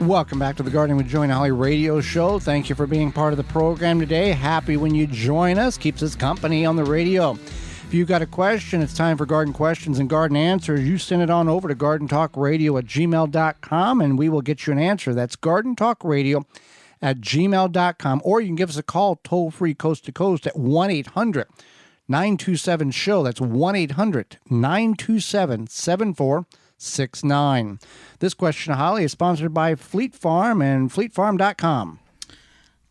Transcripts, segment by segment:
Welcome back to the Gardening with Joy and Holly radio show. Thank you for being part of the program today. Happy when you join us. Keeps us company on the radio. If you've got a question, it's time for Garden Questions and Garden Answers. You send it on over to gardentalkradio@gmail.com, and we will get you an answer. That's gardentalkradio@gmail.com. Or you can give us a call toll-free coast to coast at 1-800-927-SHOW. That's 1-800-927-7469. This question, Holly, is sponsored by Fleet Farm and fleetfarm.com.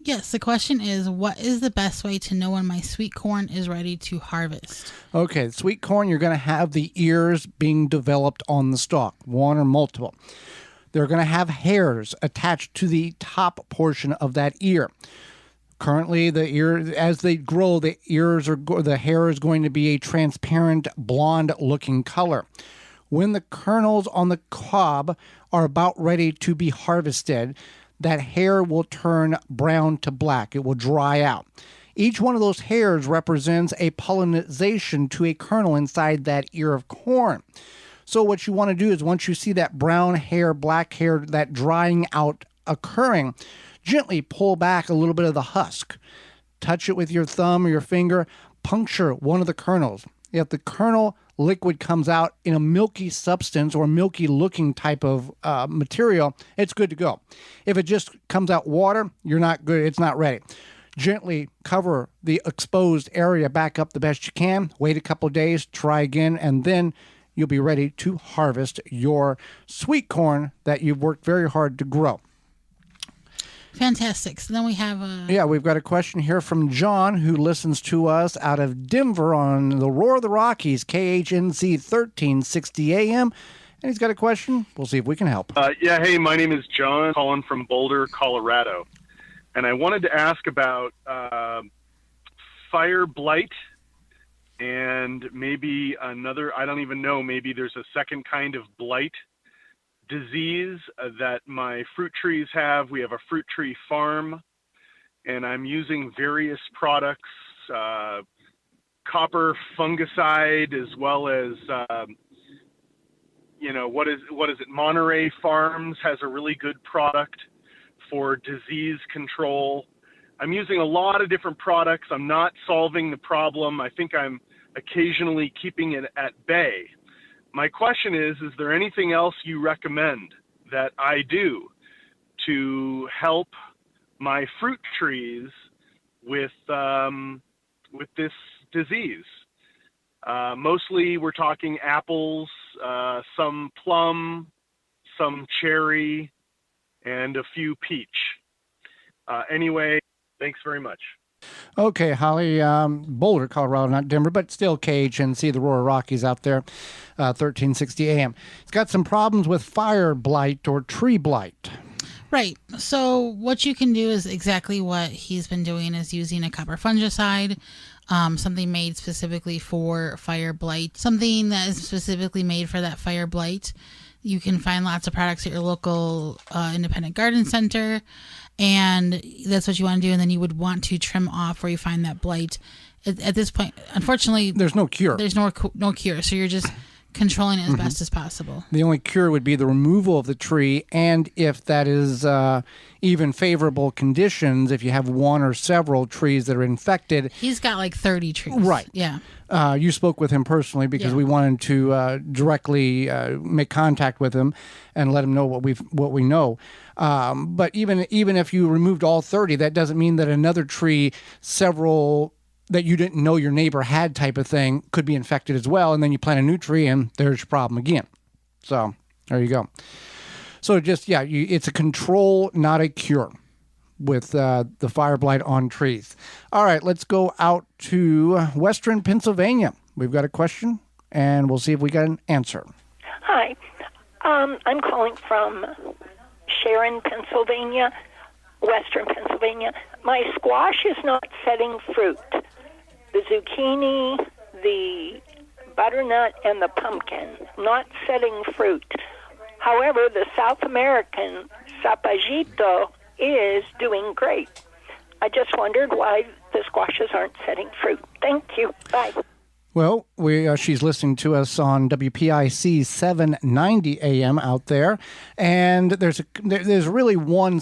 Yes, the question is, what is the best way to know when my sweet corn is ready to harvest? Okay, sweet corn, you're going to have the ears being developed on the stalk, one or multiple. They're going to have hairs attached to the top portion of that ear. Currently, the ear, as they grow, the hair is going to be a transparent blonde-looking color. When the kernels on the cob are about ready to be harvested, that hair will turn brown to black. It will dry out. Each one of those hairs represents a pollination to a kernel inside that ear of corn. So what you want to do is once you see that brown hair, black hair, that drying out occurring, gently pull back a little bit of the husk. Touch it with your thumb or your finger, puncture one of the kernels. If the kernel liquid comes out in a milky substance or milky looking type of material, it's good to go. If it just comes out water, you're not good. It's not ready. Gently cover the exposed area back up the best you can. Wait a couple of days, try again, and then you'll be ready to harvest your sweet corn that you've worked very hard to grow. Fantastic. So then we have we've got a question here from John, who listens to us out of Denver on the Roar of the Rockies, KHNC 1360 AM. And he's got a question. We'll see if we can help. Hey, my name is John, calling from Boulder, Colorado. And I wanted to ask about fire blight and maybe another, I don't even know, maybe there's a second kind of blight disease that my fruit trees have. We have a fruit tree farm, and I'm using various products, copper fungicide, as well as, what is it? Monterey Farms has a really good product for disease control. I'm using a lot of different products. I'm not solving the problem. I think I'm occasionally keeping it at bay. My question is there anything else you recommend that I do to help my fruit trees with this disease? Mostly we're talking apples, some plum, some cherry, and a few peach. Anyway, thanks very much. Okay, Holly, Boulder, Colorado, not Denver, but still KHNC, the Roar Rockies out there, 1360 AM. It's got some problems with fire blight or tree blight. Right. So what you can do is exactly what he's been doing, is using a copper fungicide, something made specifically for fire blight, something that is specifically made for that fire blight. You can find lots of products at your local independent garden center, and that's what you want to do. And then you would want to trim off where you find that blight. At this point, unfortunately, there's no cure. There's no cure. So you're just controlling it as best as possible. The only cure would be the removal of the tree, and if that is even favorable conditions, if you have one or several trees that are infected. He's got like 30 trees. Right. Yeah. You spoke with him personally because we wanted to directly make contact with him and let him know what we know. But even if you removed all 30, that doesn't mean that another tree, several that you didn't know your neighbor had type of thing, could be infected as well. And then you plant a new tree and there's your problem again. So there you go. So just, it's a control, not a cure with the fire blight on trees. All right, let's go out to Western Pennsylvania. We've got a question and we'll see if we got an answer. Hi, I'm calling from Sharon, Pennsylvania, Western Pennsylvania. My squash is not setting fruit. The zucchini, the butternut, and the pumpkin, not setting fruit. However, the South American zapallito is doing great. I just wondered why the squashes aren't setting fruit. Thank you. Bye. Well, she's listening to us on WPIC 790 AM out there, and there's really one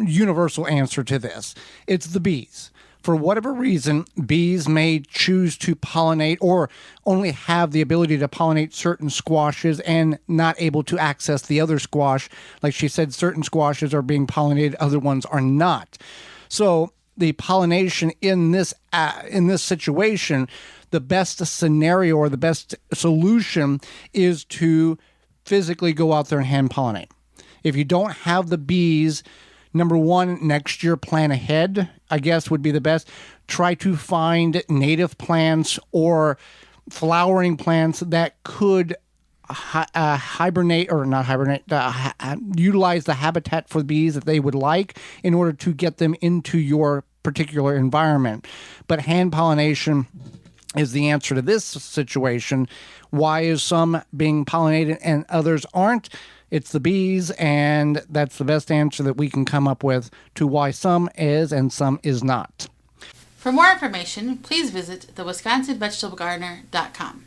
universal answer to this. It's the bees. For whatever reason, bees may choose to pollinate or only have the ability to pollinate certain squashes and not able to access the other squash. Like she said, certain squashes are being pollinated, other ones are not. So the pollination in this situation, the best scenario or the best solution is to physically go out there and hand pollinate. If you don't have the bees, number one, next year plan ahead, I guess would be the best. Try to find native plants or flowering plants that could utilize the habitat for bees that they would like in order to get them into your particular environment. But hand pollination is the answer to this situation. Why is some being pollinated and others aren't? It's the bees, and that's the best answer that we can come up with to why some is and some is not. For more information, please visit thewisconsinvegetablegardener.com.